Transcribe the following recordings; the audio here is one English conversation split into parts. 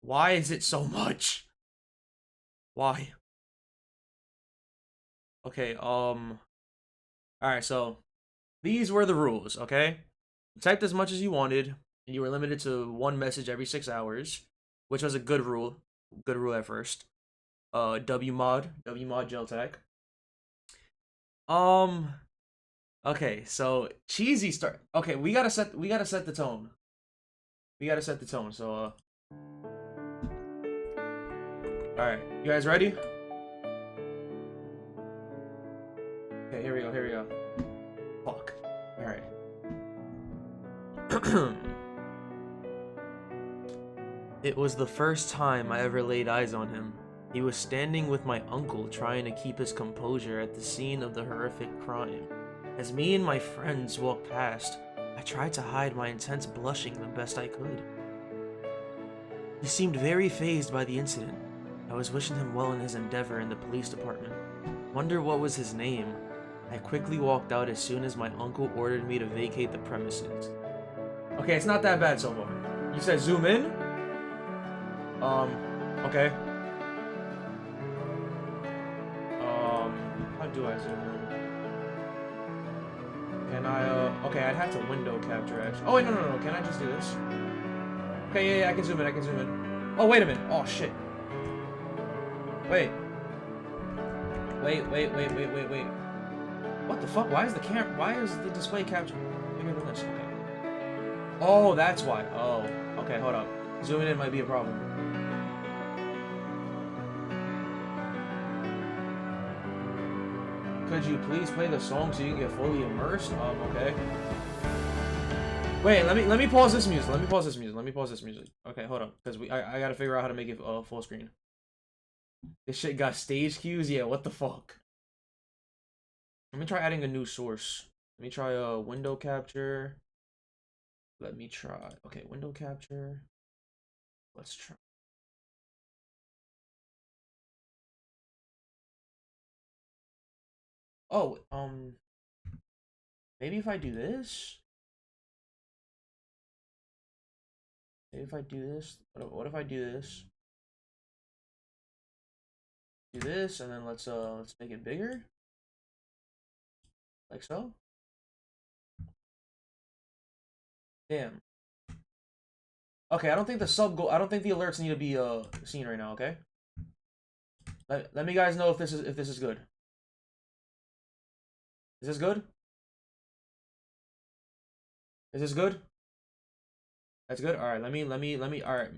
Why is it so much? Why? Okay, alright, so these were the rules, okay? You typed as much as you wanted, and you were limited to one message every 6 hours, which was a good rule. Good rule at first. W mod gel tag. Um, okay, so cheesy start. Okay, we gotta set the tone. We gotta set the tone. So alright, you guys ready? Okay, here we go, here we go. Fuck. Alright. It was the first time I ever laid eyes on him. He was standing with my uncle trying to keep his composure at the scene of the horrific crime. As me and my friends walked past, I tried to hide my intense blushing the best I could. He seemed very fazed by the incident. I was wishing him well in his endeavor in the police department. Wonder what was his name? I quickly walked out as soon as my uncle ordered me to vacate the premises. Okay, it's not that bad so far. You said zoom in? Okay. How do I zoom in? Can I, okay, I'd have to window capture actually. Oh, wait, no. Can I just do this? Okay, yeah, I can zoom in, Oh, wait a minute. Oh, shit. Wait. Wait. What the fuck? Why is the display capture bigger than this? Okay. Oh, that's why. Oh, okay, hold up. Zooming in might be a problem. Could you please play the song so you can get fully immersed? Okay. Wait, let me pause this music. Let me pause this music. Okay, hold up, because I gotta figure out how to make it full screen. This shit got stage cues. Yeah, what the fuck? Let me try adding a new source. Let me try window capture. Let me try. Okay, window capture. Let's try. Oh, maybe if I do this. Maybe if I do this. What if I do this? Do this, and then let's make it bigger. Like so. Damn. Okay, I don't think the alerts need to be seen right now, okay? Let me guys know if this is good. Is this good? Is this good? That's good. All right, let me all right,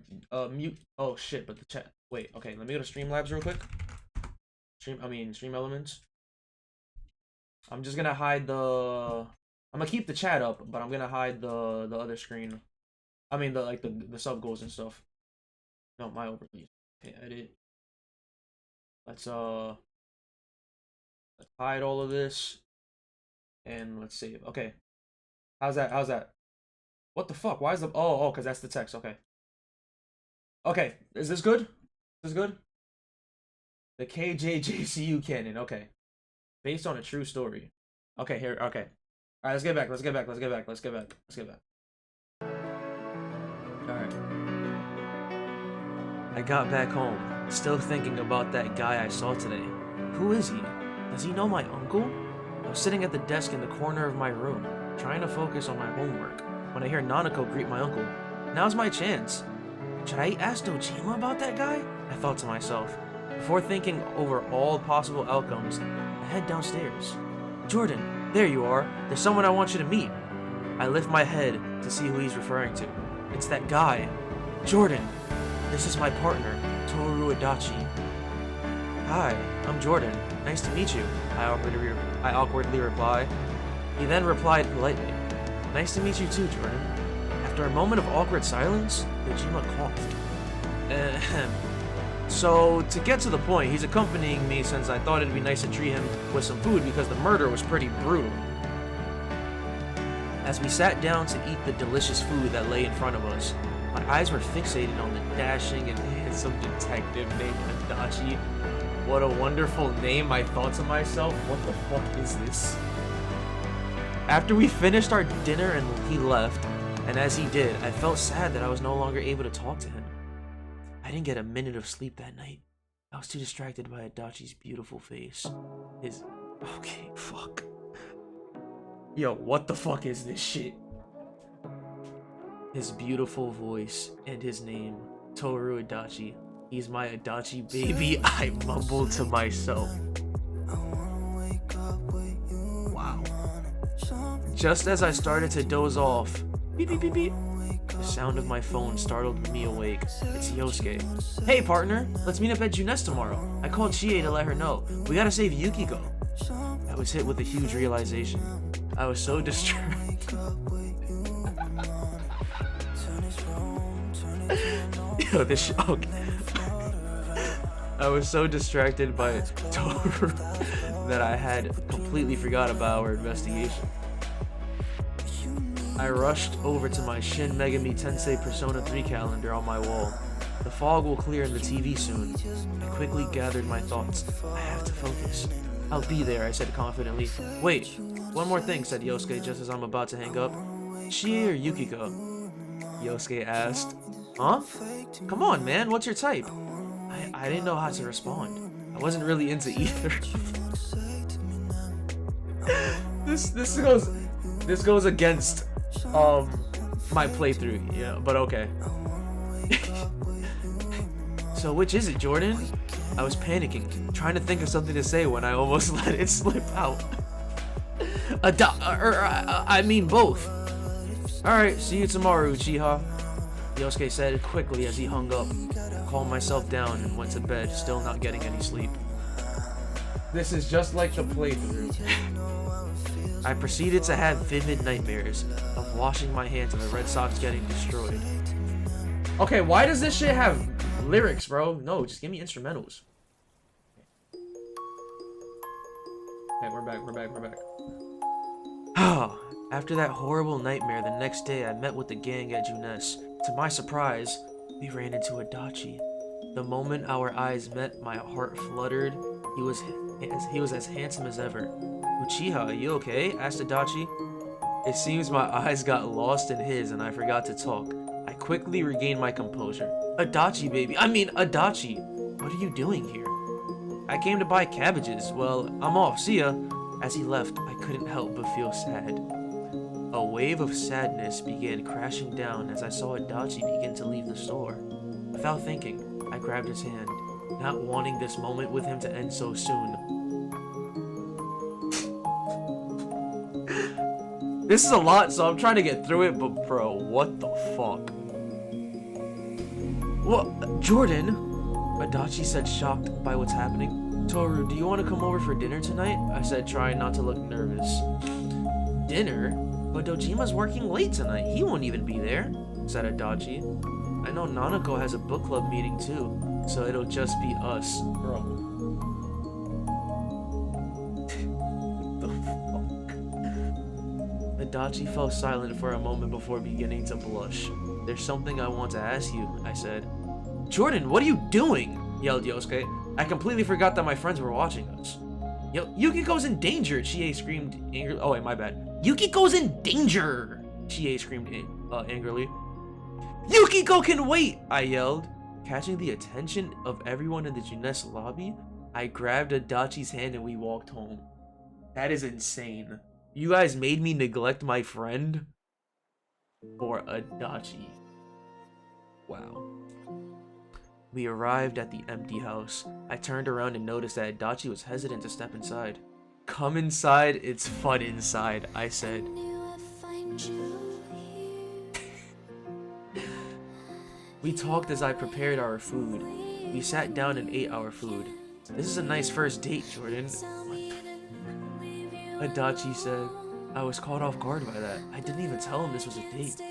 mute. Oh shit, but the chat. Wait, okay, let me go to Streamlabs real quick. Stream Elements. I'm just gonna hide the I'm gonna keep the chat up, but I'm gonna hide the other screen. I mean the sub goals and stuff. No, my overlays. Okay, edit. Let's hide all of this. And let's save. Okay. How's that? What the fuck? Why is the because that's the text, okay. Okay, is this good? Is this good? The KJJCU canon, okay. Based on a true story. Okay, here, okay. Alright, let's get back. Alright. I got back home, still thinking about that guy I saw today. Who is he? Does he know my uncle? I was sitting at the desk in the corner of my room, trying to focus on my homework, when I hear Nanako greet my uncle. Now's my chance. Should I ask Dojima about that guy? I thought to myself. Before thinking over all possible outcomes, I head downstairs. Jordan, there you are. There's someone I want you to meet. I lift my head to see who he's referring to. It's that guy. Jordan, this is my partner, Toru Adachi. Hi, I'm Jordan. Nice to meet you, I awkwardly reply. He then replied politely. Nice to meet you too, Jordan. After a moment of awkward silence, Dojima coughed. Ahem. So, to get to the point, he's accompanying me since I thought it'd be nice to treat him with some food because the murder was pretty brutal. As we sat down to eat the delicious food that lay in front of us, my eyes were fixated on the dashing and handsome detective named Adachi. What a wonderful name, I thought to myself. What the fuck is this? After we finished our dinner and he left, and as he did, I felt sad that I was no longer able to talk to him. I didn't get a minute of sleep that night. I was too distracted by Adachi's beautiful face. Okay, fuck. Yo, what the fuck is this shit? His beautiful voice and his name, Toru Adachi. He's my Adachi baby, I mumbled to myself. Wow. Just as I started to doze off, beep beep beep beep, the sound of my phone startled me awake. It's Yosuke. Hey partner, let's meet up at Junes tomorrow. I called Chie to let her know. We gotta save Yukiko. I was hit with a huge realization. I was so distracted. Yo, this okay. I was so distracted by Toru that I had completely forgot about our investigation. I rushed over to my Shin Megami Tensei Persona 3 calendar on my wall. The fog will clear in the TV soon. I quickly gathered my thoughts. I have to focus. I'll be there, I said confidently. Wait, one more thing, said Yosuke just as I'm about to hang up. Chie or Yukiko? Yosuke asked. Huh? Come on, man, what's your type? I didn't know how to respond. I wasn't really into either. This goes against my playthrough, yeah, but okay. So which is it, Jordan? I was panicking, trying to think of something to say when I almost let it slip out. I mean both. Alright, see you tomorrow, Uchiha. Yosuke said quickly as he hung up. I calmed myself down and went to bed, still not getting any sleep. This is just like the playthrough. I proceeded to have vivid nightmares of washing my hands and the Red Sox getting destroyed. Okay, why does this shit have lyrics, bro? No, just give me instrumentals. Okay, we're back. After that horrible nightmare, the next day I met with the gang at Junes. To my surprise, we ran into Adachi. The moment our eyes met, my heart fluttered. He was as handsome as ever. Uchiha, are you okay? Asked Adachi. It seems my eyes got lost in his and I forgot to talk. I quickly regained my composure. Adachi, what are you doing here? I came to buy cabbages. Well, I'm off. See ya. As he left, I couldn't help but feel sad. A wave of sadness began crashing down as I saw Adachi begin to leave the store. Without thinking, I grabbed his hand, not wanting this moment with him to end so soon. This is a lot, so I'm trying to get through it, but bro, what the fuck? What? Jordan? Adachi said, shocked by what's happening. Toru, do you want to come over for dinner tonight? I said, trying not to look nervous. Dinner? But Dojima's working late tonight. He won't even be there, said Adachi. I know Nanako has a book club meeting too, so it'll just be us. Bro. What the fuck? Adachi fell silent for a moment before beginning to blush. There's something I want to ask you, I said. Jordan, what are you doing? Yelled Yosuke. I completely forgot that my friends were watching us. Yo, Yukiko's in danger, Chie screamed angrily. Oh wait, my bad. Yukiko's in danger! Chie screamed angrily. Yukiko can wait! I yelled. Catching the attention of everyone in the Junes lobby, I grabbed Adachi's hand and we walked home. That is insane. You guys made me neglect my friend for Adachi. Wow. We arrived at the empty house. I turned around and noticed that Adachi was hesitant to step inside. Come inside, it's fun inside, I said. We talked as I prepared our food. We sat down and ate our food. This is a nice first date, Jordan. Adachi said. I was caught off guard by that. I didn't even tell him this was a date.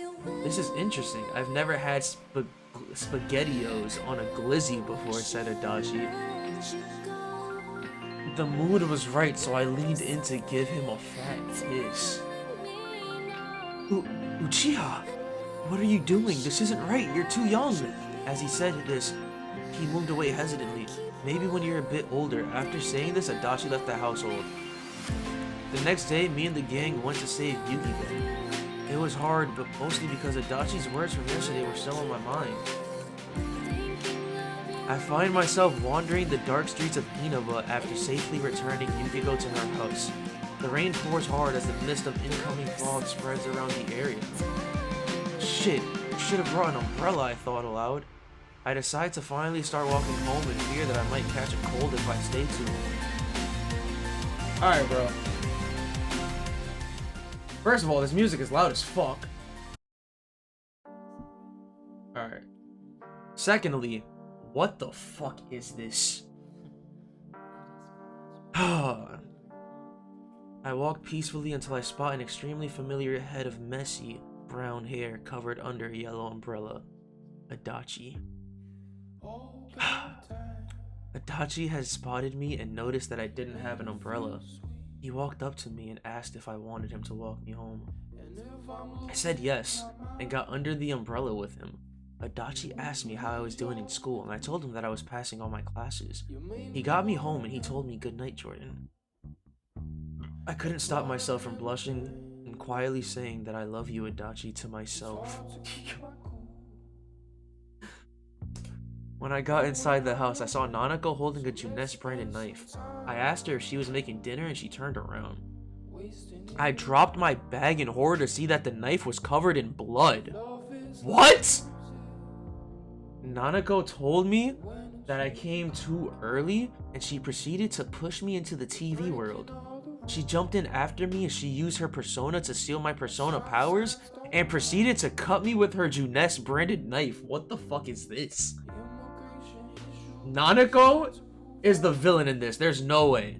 This is interesting. I've never had SpaghettiOs on a glizzy before, said Adachi. The mood was right, so I leaned in to give him a fat kiss. Uchiha, what are you doing? This isn't right. You're too young. As he said this, he moved away hesitantly. Maybe when you're a bit older. After saying this, Adachi left the household. The next day, me and the gang went to save Yukiko. It was hard, but mostly because Adachi's words from yesterday were still on my mind. I find myself wandering the dark streets of Inaba after safely returning Yukiko to her house. The rain pours hard as the mist of incoming fog spreads around the area. Shit, I should have brought an umbrella, I thought aloud. I decide to finally start walking home in fear that I might catch a cold if I stay too long. Alright, bro. First of all, this music is loud as fuck. Alright. Secondly, what the fuck is this? I walk peacefully until I spot an extremely familiar head of messy, brown hair covered under a yellow umbrella. Adachi. Adachi had spotted me and noticed that I didn't have an umbrella. He walked up to me and asked if I wanted him to walk me home. I said yes, and got under the umbrella with him. Adachi asked me how I was doing in school, and I told him that I was passing all my classes. He got me home and he told me good night, Jordan. I couldn't stop myself from blushing and quietly saying that I love you, Adachi, to myself. When I got inside the house, I saw Nanako holding a Juness branded knife. I asked her if she was making dinner and she turned around. I dropped my bag in horror to see that the knife was covered in blood. What? Nanako told me that I came too early and she proceeded to push me into the TV world. She jumped in after me and she used her persona to steal my persona powers and proceeded to cut me with her Juness branded knife. What the fuck is this? Nanako is the villain in this. There's no way.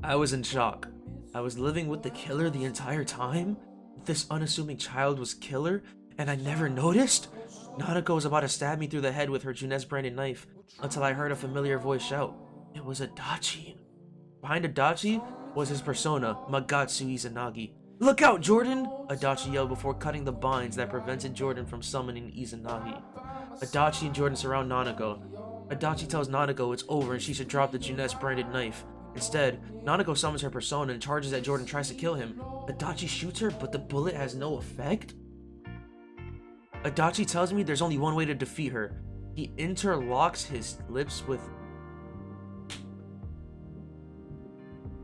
I was in shock. I was living with the killer the entire time? This unassuming child was killer and I never noticed? Nanako was about to stab me through the head with her Juness branded knife until I heard a familiar voice shout. It was Adachi. Behind Adachi was his persona, Magatsu Izanagi. Look out, Jordan! Adachi yelled before cutting the binds that prevented Jordan from summoning Izanagi. Adachi and Jordan surround Nanako. Adachi tells Nanako it's over and she should drop the Juness branded knife. Instead, Nanako summons her persona and charges at Jordan, tries to kill him. Adachi shoots her, but the bullet has no effect? Adachi tells me there's only one way to defeat her. He interlocks his lips with...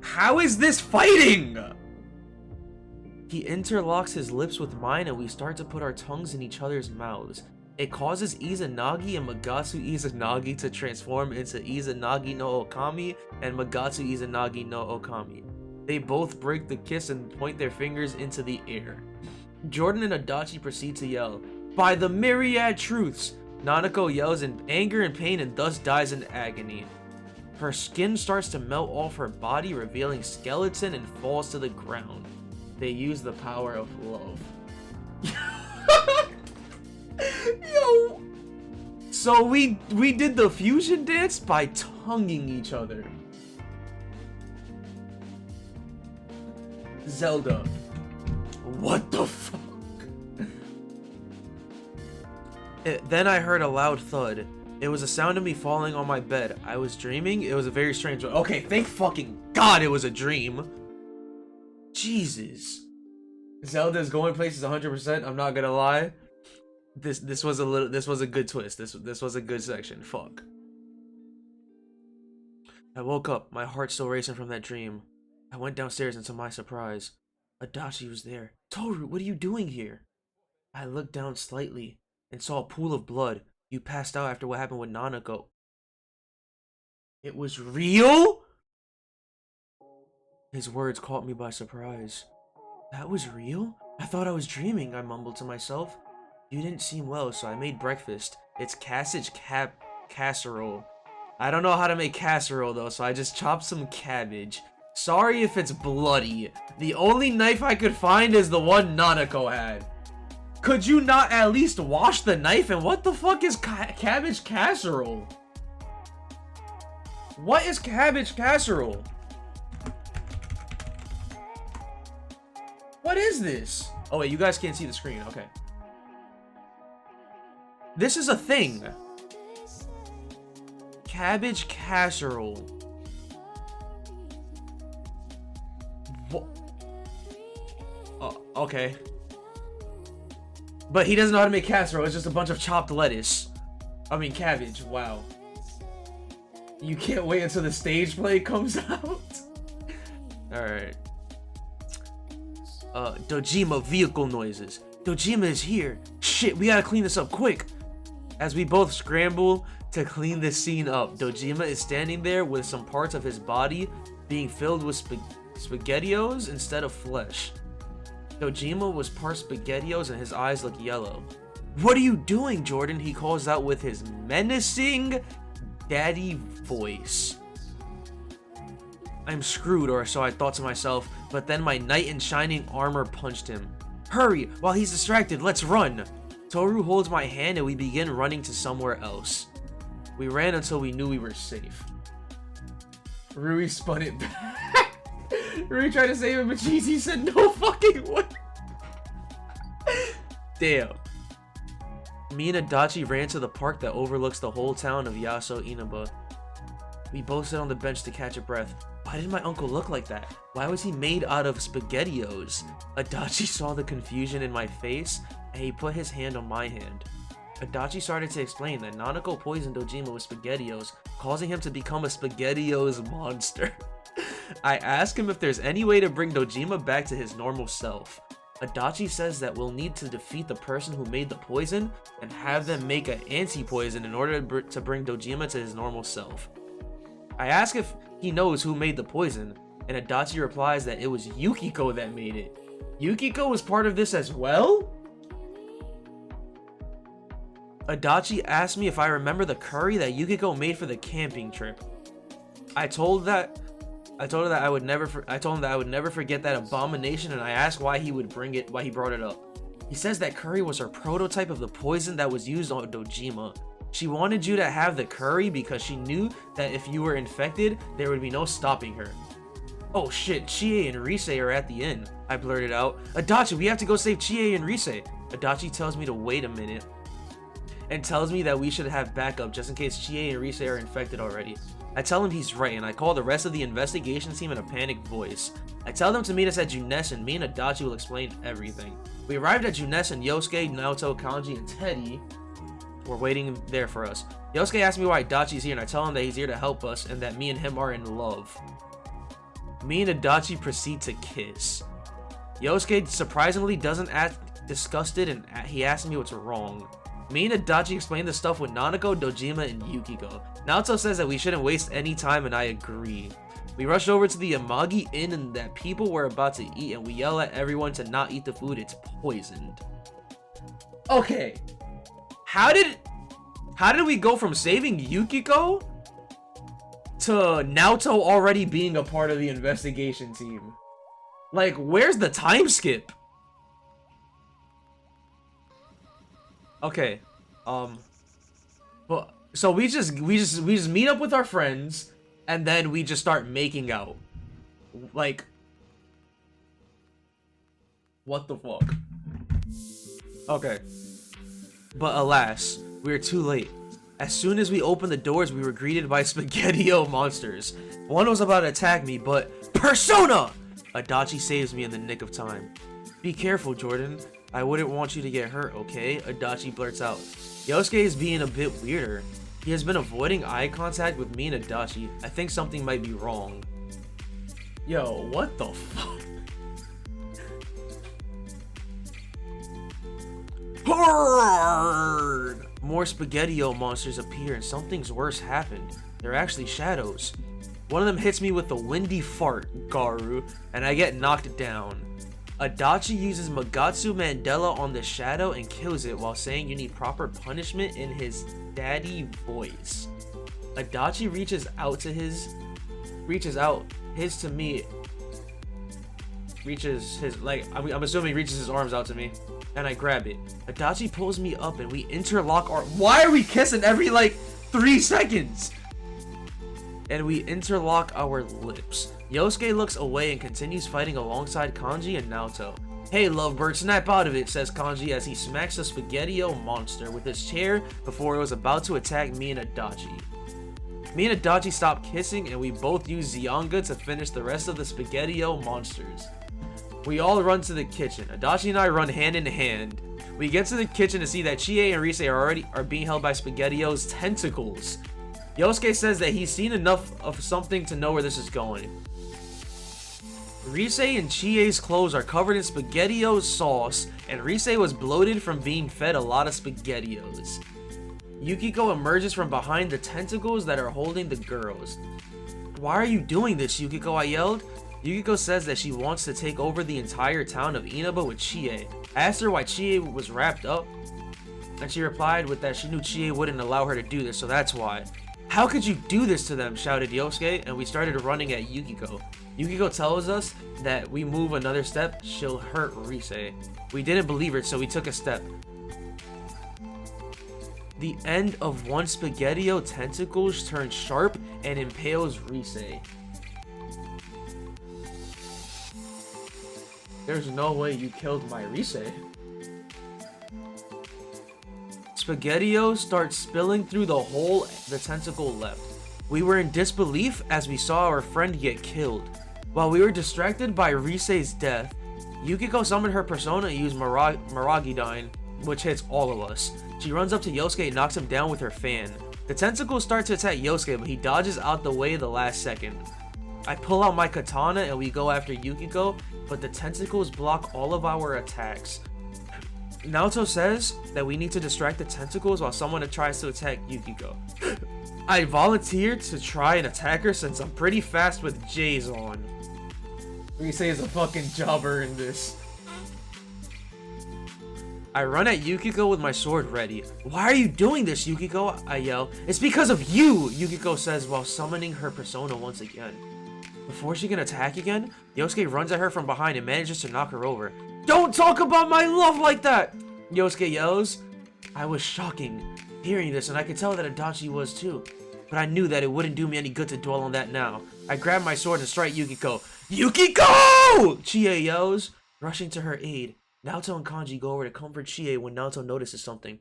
How is this fighting? He interlocks his lips with mine and we start to put our tongues in each other's mouths. It causes Izanagi and Magatsu Izanagi to transform into Izanagi no Okami and Magatsu Izanagi no Okami. They both break the kiss and point their fingers into the air. Jordan and Adachi proceed to yell, "By the myriad truths!" Nanako yells in anger and pain and thus dies in agony. Her skin starts to melt off her body, revealing skeleton, and falls to the ground. They use the power of love. Yo! So we did the fusion dance by tonguing each other. Zelda. What the fuck? Then I heard a loud thud. It was a sound of me falling on my bed. I was dreaming. It was a very strange one. Okay, thank fucking God it was a dream. Jesus. Zelda's going places 100%. I'm not gonna lie. This was a good twist. This was a good section. Fuck. I woke up, my heart still racing from that dream. I went downstairs and to my surprise, Adachi was there. Toru, what are you doing here? I looked down slightly and saw a pool of blood. You passed out after what happened with Nanako. It was real? His words caught me by surprise. That was real? I thought I was dreaming, I mumbled to myself. You didn't seem well, so I made breakfast. It's casserole. I don't know how to make casserole though, so I just chopped some cabbage. Sorry if it's bloody. The only knife I could find is the one Nanako had. Could you not at least wash the knife? And what the fuck is cabbage casserole? What is cabbage casserole? What is this? Oh wait, you guys can't see the screen. Okay. This is a thing. Cabbage casserole. What? Okay. But he doesn't know how to make casserole. It's just a bunch of chopped lettuce. I mean, cabbage, wow. You can't wait until the stage play comes out? Alright. Dojima vehicle noises. Dojima is here. Shit, we gotta clean this up quick. As we both scramble to clean this scene up, Dojima is standing there with some parts of his body being filled with SpaghettiOs instead of flesh. Dojima was part SpaghettiOs and his eyes look yellow. What are you doing, Jordan? He calls out with his menacing daddy voice. I'm screwed, or so I thought to myself, but then my knight in shining armor punched him. Hurry, while he's distracted, let's run. Toru holds my hand and we begin running to somewhere else. We ran until we knew we were safe. Rui spun it back. Rui tried to save him, but Cheesy said no fucking way. Damn. Me and Adachi ran to the park that overlooks the whole town of Yaso Inaba. We both sat on the bench to catch a breath. Why did my uncle look like that? Why was he made out of SpaghettiOs? Adachi saw the confusion in my face, and he put his hand on my hand. Adachi started to explain that Nanako poisoned Dojima with SpaghettiOs, causing him to become a SpaghettiOs monster. I asked him if there's any way to bring Dojima back to his normal self. Adachi says that we'll need to defeat the person who made the poison and have them make an anti-poison in order to bring Dojima to his normal self. I ask if he knows who made the poison, and Adachi replies that it was Yukiko that made it. Yukiko was part of this as well? Adachi asked me if I remember the curry that Yukiko made for the camping trip. I told him that I would never forget that abomination, and I asked why he brought it up. He says that curry was her prototype of the poison that was used on Dojima. She wanted you to have the curry because she knew that if you were infected, there would be no stopping her. Oh shit, Chie and Rise are at the inn, I blurted out. Adachi, we have to go save Chie and Rise. Adachi tells me to wait a minute and tells me that we should have backup just in case Chie and Rise are infected already. I tell him he's right, and I call the rest of the investigation team in a panicked voice. I tell them to meet us at Junes, and me and Adachi will explain everything. We arrived at Junes, and Yosuke, Naoto, Kanji, and Teddy were waiting there for us. Yosuke asks me why Adachi's here, and I tell him that he's here to help us, and that me and him are in love. Me and Adachi proceed to kiss. Yosuke surprisingly doesn't act disgusted, and he asks me what's wrong. Me and Adachi explain the stuff with Nanako, Dojima, and Yukiko. Naoto says that we shouldn't waste any time, and I agree. We rush over to the Amagi Inn and that people were about to eat, and we yell at everyone to not eat the food, it's poisoned. Okay. How did we go from saving Yukiko to Naoto already being a part of the investigation team? Like, where's the time skip? Okay, but so we just meet up with our friends, and then we just start making out. Like, what the fuck? Okay, but alas, we are too late. As soon as we opened the doors, we were greeted by SpaghettiO monsters. One was about to attack me, but Persona! Adachi saves me in the nick of time. Be careful, Jordan. I wouldn't want you to get hurt, okay? Adachi blurts out. Yosuke is being a bit weirder. He has been avoiding eye contact with me and Adachi. I think something might be wrong. Yo, what the fuck? Hard! More SpaghettiO monsters appear and something's worse happened. They're actually shadows. One of them hits me with a windy fart, Garu, and I get knocked down. Adachi uses Magatsu Mandela on the shadow and kills it while saying you need proper punishment in his daddy voice. Adachi reaches out to his I'm assuming reaches his arms out to me, and I grab it. Adachi pulls me up and we interlock our— why are we kissing every 3 seconds? And we interlock our lips. Yosuke looks away and continues fighting alongside Kanji and Naoto. Hey lovebird, snap out of it, says Kanji as he smacks the SpaghettiO monster with his chair before it was about to attack me and Adachi. Me and Adachi stop kissing and we both use Zyanga to finish the rest of the SpaghettiO monsters. We all run to the kitchen. Adachi and I run hand in hand. We get to the kitchen to see that Chie and Rise are being held by SpaghettiO's tentacles. Yosuke says that he's seen enough of something to know where this is going. Rise and Chie's clothes are covered in SpaghettiO's sauce, and Rise was bloated from being fed a lot of SpaghettiOs. Yukiko emerges from behind the tentacles that are holding the girls. Why are you doing this, Yukiko? I yelled. Yukiko says that she wants to take over the entire town of Inaba with Chie. I asked her why Chie was wrapped up, and she replied with that she knew Chie wouldn't allow her to do this, so that's why. How could you do this to them? Shouted Yosuke, and we started running at Yukiko. Yukiko tells us that we move another step, she'll hurt Rise. We didn't believe her, so we took a step. The end of one SpaghettiO tentacles turns sharp and impales Rise. There's no way you killed my Rise. SpaghettiO starts spilling through the hole the tentacle left. We were in disbelief as we saw our friend get killed. While we were distracted by Rise's death, Yukiko summoned her persona and used Maragidine, which hits all of us. She runs up to Yosuke and knocks him down with her fan. The tentacles start to attack Yosuke, but he dodges out the way the last second. I pull out my katana and we go after Yukiko, but the tentacles block all of our attacks. Naoto says that we need to distract the tentacles while someone tries to attack Yukiko. I volunteered to try and attack her since I'm pretty fast with J's on. Rise is a fucking jobber in this. I run at Yukiko with my sword ready. Why are you doing this, Yukiko? I yell. It's because of you, Yukiko says while summoning her persona once again. Before she can attack again, Yosuke runs at her from behind and manages to knock her over. Don't talk about my love like that! Yosuke yells. I was shocking hearing this, and I could tell that Adachi was too. But I knew that it wouldn't do me any good to dwell on that now. I grab my sword and strike Yukiko. Yukiko! Chie yells, rushing to her aid. Naoto and Kanji go over to comfort Chie when Naoto notices something.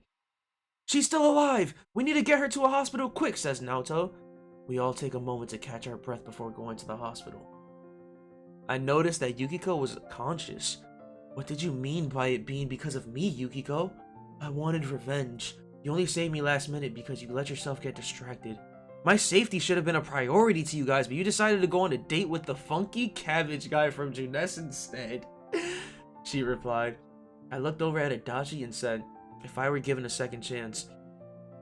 She's still alive! We need to get her to a hospital quick, says Naoto. We all take a moment to catch our breath before going to the hospital. I noticed that Yukiko was conscious. What did you mean by it being because of me, Yukiko? I wanted revenge. You only saved me last minute because you let yourself get distracted. My safety should have been a priority to you guys, but you decided to go on a date with the funky cabbage guy from Junes instead. She replied. I looked over at Adachi and said, if I were given a second chance,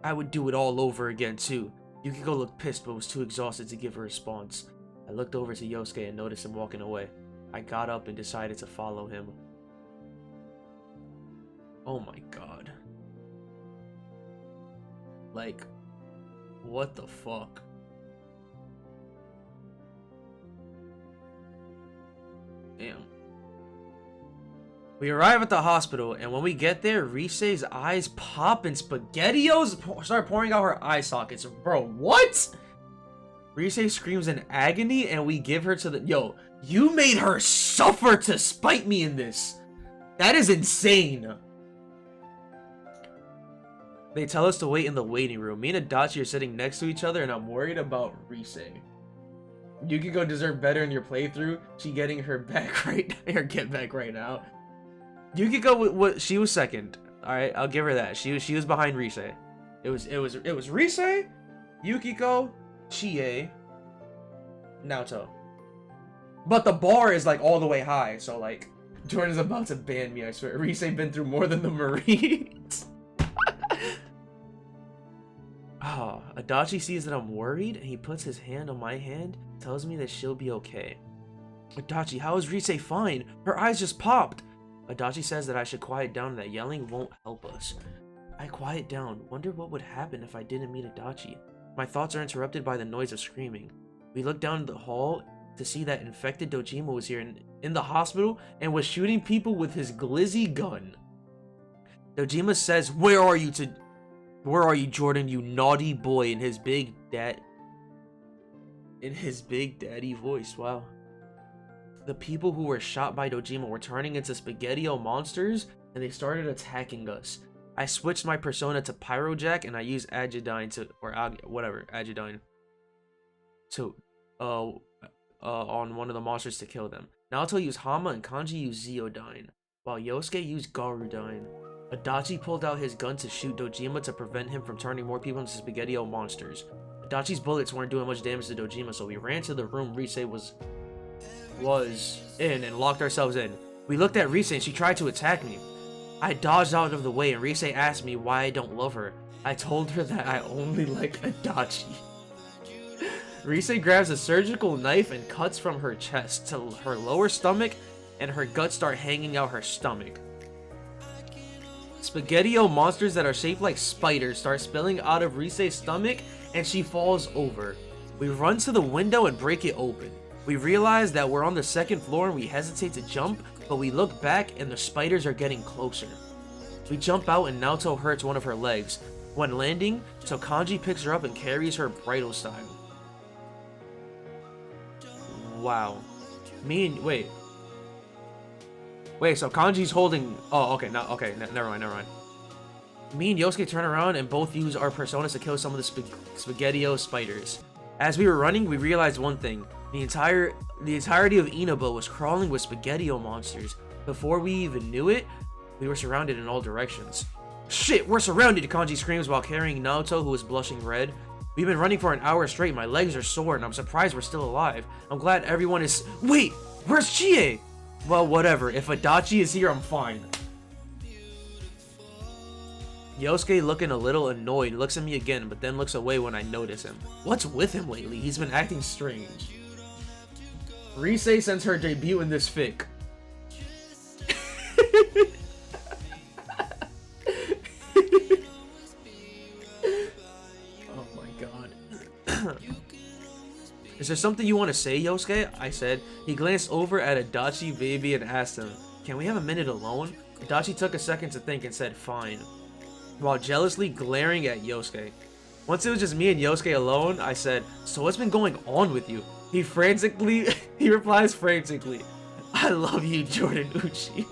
I would do it all over again too. Yukiko looked pissed but was too exhausted to give a response. I looked over to Yosuke and noticed him walking away. I got up and decided to follow him. Oh my god. Like, what the fuck? Damn. We arrive at the hospital, and when we get there, Rise's eyes pop and SpaghettiOs start pouring out her eye sockets. Bro, what? Rise screams in agony, and we give her to the... Yo, you made her suffer to spite me in this. That is insane. They tell us to wait in the waiting room. Me and Adachi are sitting next to each other, and I'm worried about Rise. Yukiko deserved better in your playthrough. She getting her back right... her get back right now. Yukiko, she was second. All right, I'll give her that. She was behind Rise. It was Rise, Yukiko, Chie, Naoto. But the bar is like all the way high, so like Jordan's about to ban me. I swear, Rise been through more than the Marines. Oh, Adachi sees that I'm worried, and he puts his hand on my hand, tells me that she'll be okay. Adachi, how is Rise fine? Her eyes just popped. Adachi says that I should quiet down and that yelling won't help us. I quiet down, wonder what would happen if I didn't meet Adachi. My thoughts are interrupted by the noise of screaming. We look down the hall to see that infected Dojima was here in the hospital and was shooting people with his glizzy gun. Dojima says, Where are you, Jordan, you naughty boy, in his big daddy voice. Wow. The people who were shot by Dojima were turning into SpaghettiO monsters, and they started attacking us. I switched my persona to Pyrojack, and I used Agidine on one of the monsters to kill them. Naoto used Hama, and Kanji used Zeodine, while Yosuke used Garudine. Adachi pulled out his gun to shoot Dojima to prevent him from turning more people into spaghetti-o monsters. Adachi's bullets weren't doing much damage to Dojima, so we ran to the room Rise was in and locked ourselves in. We looked at Rise and she tried to attack me. I dodged out of the way and Rise asked me why I don't love her. I told her that I only like Adachi. Rise grabs a surgical knife and cuts from her chest to her lower stomach, and her guts start hanging out her stomach. Spaghetti-o monsters that are shaped like spiders start spilling out of Rise's stomach, and she falls over. We run to the window and break it open. We realize that we're on the second floor and we hesitate to jump, but we look back and the spiders are getting closer. We jump out and Naoto hurts one of her legs. When landing, Tokanji picks her up and carries her bridal style. Wow. Wait, so Kanji's holding... Oh, okay, never mind. Me and Yosuke turn around and both use our personas to kill some of the spaghetti-o spiders. As we were running, we realized one thing. The entirety of Inaba was crawling with spaghetti-o monsters. Before we even knew it, we were surrounded in all directions. Shit, we're surrounded! Kanji screams while carrying Naoto, who is blushing red. We've been running for an hour straight. My legs are sore and I'm surprised we're still alive. I'm glad everyone is... Wait! Where's Chie? Well, whatever. If Adachi is here, I'm fine. Yosuke, looking a little annoyed, looks at me again, but then looks away when I notice him. What's with him lately? He's been acting strange. Rise sends her debut in this fic. Oh my god. Is there something you want to say, Yosuke? I said. He glanced over at Adachi baby and asked him, can we have a minute alone? Adachi took a second to think and said, fine, while jealously glaring at Yosuke. Once it was just me and Yosuke alone, I said, so what's been going on with you? He replies frantically, I love you, Jordan Uchi.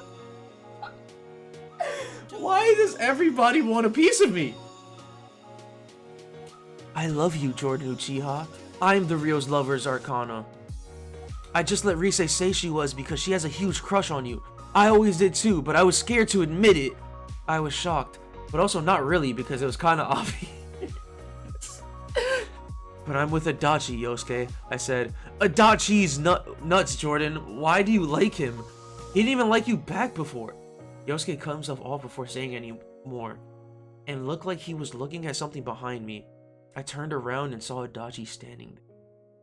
Why does everybody want a piece of me? I love you, Jordan Uchiha. I'm the Rio's lover's Arcana. I just let Rise say she was because she has a huge crush on you. I always did too, but I was scared to admit it. I was shocked, but also not really because it was kind of obvious. But I'm with Adachi, Yosuke. I said, Adachi's nuts, Jordan. Why do you like him? He didn't even like you back before. Yosuke cut himself off before saying any more, and looked like he was looking at something behind me. I turned around and saw Adachi standing there.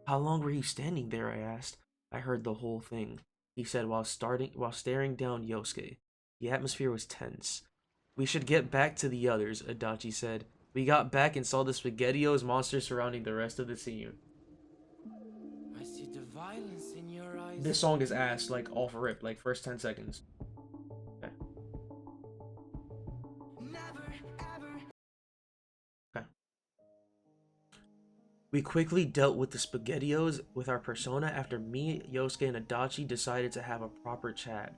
How long were you standing there? I asked. I heard the whole thing, he said while staring down Yosuke. The atmosphere was tense. We should get back to the others, Adachi said. We got back and saw the SpaghettiOs monsters surrounding the rest of the scene. I see the violence in your eyes. This song is ass, like off rip, like first 10 seconds. Okay. Never, ever. Okay. We quickly dealt with the SpaghettiOs with our persona after me, Yosuke, and Adachi decided to have a proper chat.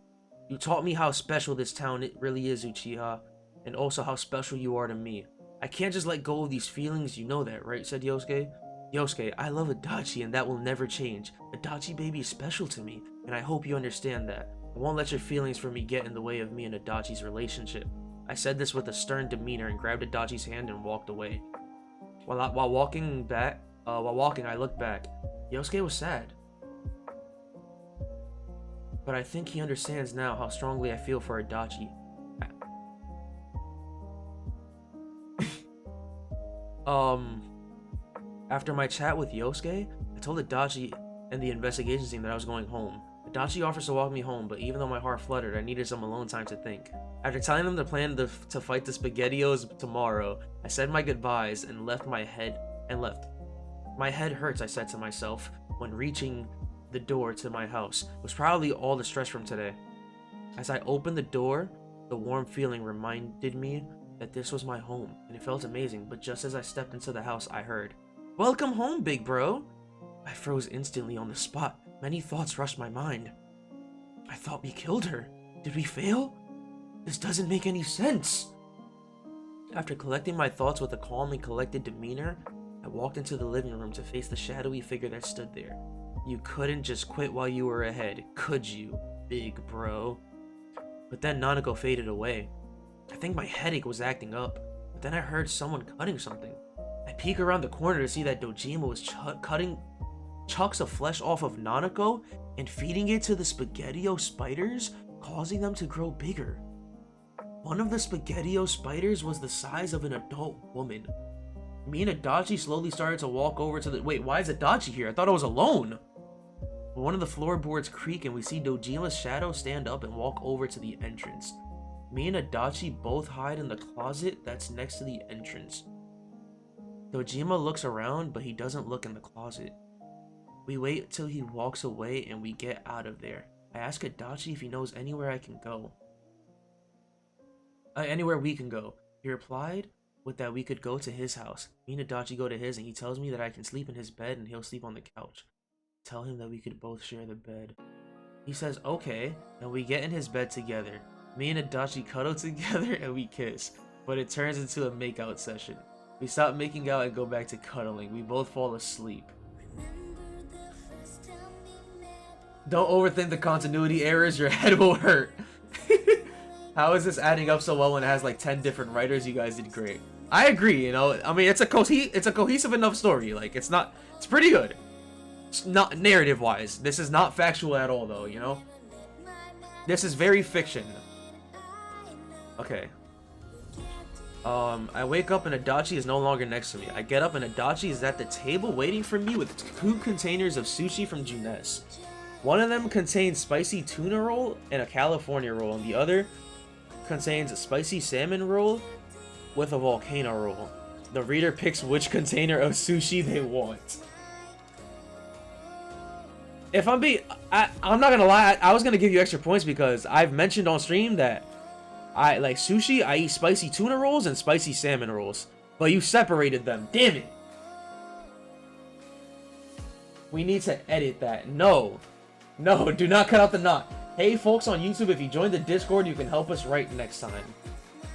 You taught me how special this town really is, Uchiha, and also how special you are to me. I can't just let go of these feelings, you know that, right? Said Yosuke. Yosuke, I love Adachi and that will never change. Adachi baby is special to me, and I hope you understand that. I won't let your feelings for me get in the way of me and Adachi's relationship. I said this with a stern demeanor and grabbed Adachi's hand and walked away. While walking, I looked back. Yosuke was sad. But I think he understands now how strongly I feel for Adachi. After my chat with Yosuke, I told Adachi and the investigation team that I was going home. Adachi offers to walk me home, but even though my heart fluttered, I needed some alone time to think. After telling them the plan to fight the SpaghettiOs tomorrow, I said my goodbyes and left. My head hurts, I said to myself when reaching the door to my house. It was probably all the stress from today. As I opened the door, the warm feeling reminded me that this was my home, and it felt amazing, but just as I stepped into the house, I heard, "Welcome home, big bro!" I froze instantly on the spot. Many thoughts rushed my mind. I thought we killed her. Did we fail? This doesn't make any sense. After collecting my thoughts with a calm and collected demeanor, I walked into the living room to face the shadowy figure that stood there. You couldn't just quit while you were ahead, could you, big bro? But then Nanako faded away. I think my headache was acting up, but then I heard someone cutting something. I peek around the corner to see that Dojima was cutting chunks of flesh off of Nanako and feeding it to the Spaghettio spiders, causing them to grow bigger. One of the Spaghettio spiders was the size of an adult woman. Me and Adachi slowly started to walk over to the— wait, why is Adachi here? I thought I was alone. One of the floorboards creak and we see Dojima's shadow stand up and walk over to the entrance. Me and Adachi both hide in the closet that's next to the entrance. Dojima looks around, but he doesn't look in the closet. We wait till he walks away and we get out of there. I ask Adachi if he knows anywhere I can go. Anywhere we can go. He replied with that we could go to his house. Me and Adachi go to his and he tells me that I can sleep in his bed and he'll sleep on the couch. Tell him that we could both share the bed. He says okay, and we get in his bed together. Me and Adachi cuddle together and we kiss, but it turns into a makeout session. We stop making out and go back to cuddling. We both fall asleep. Don't overthink the continuity errors, your head will hurt. How is this adding up so well when it has like 10 different writers? You guys did great. I agree, you know. I mean, it's a cohesive enough story. Like, it's pretty good. It's not narrative-wise. This is not factual at all, though, you know. This is very fiction. Okay. I wake up and Adachi is no longer next to me. I get up and Adachi is at the table waiting for me with 2 containers of sushi from Junes. One of them contains spicy tuna roll and a California roll, and the other contains a spicy salmon roll with a volcano roll. The reader picks which container of sushi they want. If I'm not gonna lie, I was gonna give you extra points because I've mentioned on stream that I like sushi. I eat spicy tuna rolls and spicy salmon rolls, but you separated them. Damn it! We need to edit that. No, do not cut out the knot. Hey folks on YouTube, if you join the Discord, you can help us right next time.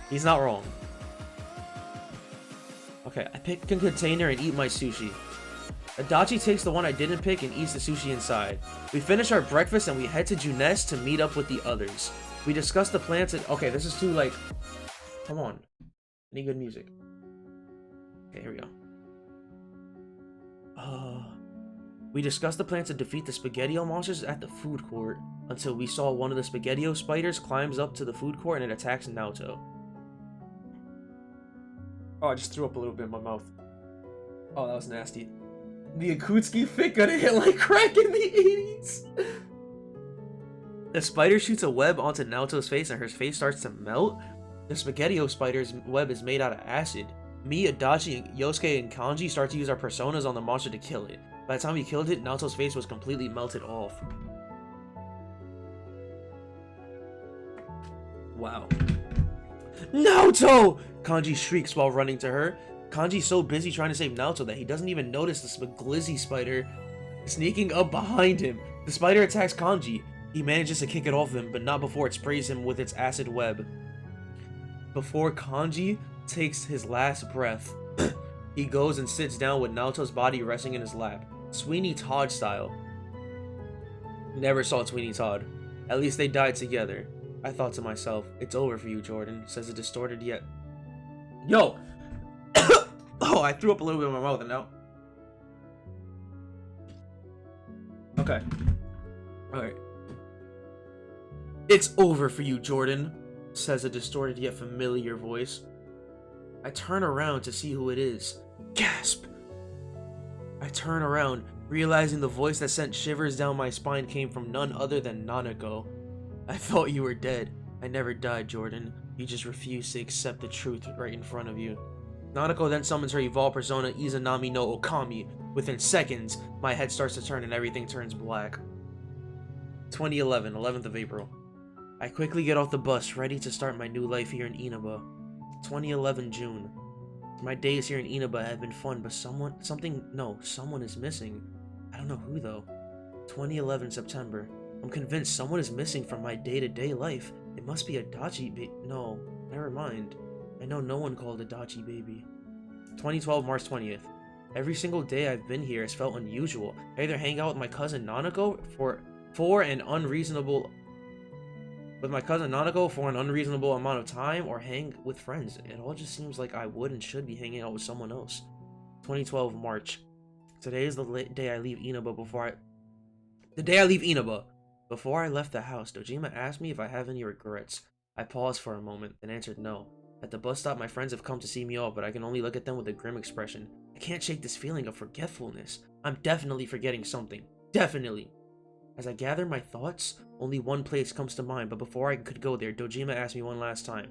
He's not wrong. Okay, I pick a container and eat my sushi. Adachi takes the one I didn't pick and eats the sushi inside. We finish our breakfast and we head to Junes to meet up with the others. We discuss the plans and— okay, this is too like— come on. I need good music. Okay, here we go. We discussed the plan to defeat the Spaghettio monsters at the food court until we saw one of the Spaghettio spiders climbs up to the food court and it attacks Naoto. Oh, I just threw up a little bit in my mouth. Oh, that was nasty. The Akutsuki fic got hit like crack in the 80s. The spider shoots a web onto Naoto's face and her face starts to melt. The Spaghettio spider's web is made out of acid. Me, Adachi, Yosuke, and Kanji start to use our personas on the monster to kill it. By the time we killed it, Naoto's face was completely melted off. Wow. Naoto! Kanji shrieks while running to her. Kanji's so busy trying to save Naoto that he doesn't even notice the Spaglizzy spider sneaking up behind him. The spider attacks Kanji. He manages to kick it off him, but not before it sprays him with its acid web. Before Kanji takes his last breath, he goes and sits down with Naoto's body resting in his lap. Sweeney Todd style. Never saw Sweeney Todd. At least they died together. I thought to myself, it's over for you, Jordan, says a distorted yet— yo! Oh, I threw up a little bit in my mouth and now. Okay. Alright. It's over for you, Jordan, says a distorted yet familiar voice. I turn around to see who it is. Gasp! I turn around, realizing the voice that sent shivers down my spine came from none other than Nanako. I thought you were dead. I never died, Jordan. You just refused to accept the truth right in front of you. Nanako then summons her evolved persona Izanami no Okami. Within seconds, my head starts to turn and everything turns black. 2011, 11th of April. I quickly get off the bus, ready to start my new life here in Inaba. 2011 June. My days here in Inaba have been fun, but someone is missing. I don't know who though. 2011 September. I'm convinced someone is missing from my day-to-day life. It must be Adachi no, never mind. I know no one called Adachi baby. 2012 March 20th. Every single day I've been here has felt unusual. I either hang out with my cousin Nanako for an unreasonable with my cousin Nanako for an unreasonable amount of time or hang with friends. It all just seems like I would and should be hanging out with someone else. 2012 March. Today is the day I leave Inaba Before I left the house, Dojima asked me if I have any regrets. I paused for a moment, then answered no. At the bus stop, my friends have come to see me off, but I can only look at them with a grim expression. I can't shake this feeling of forgetfulness. I'm definitely forgetting something. Definitely. As I gather my thoughts, only one place comes to mind, but before I could go there, Dojima asked me one last time.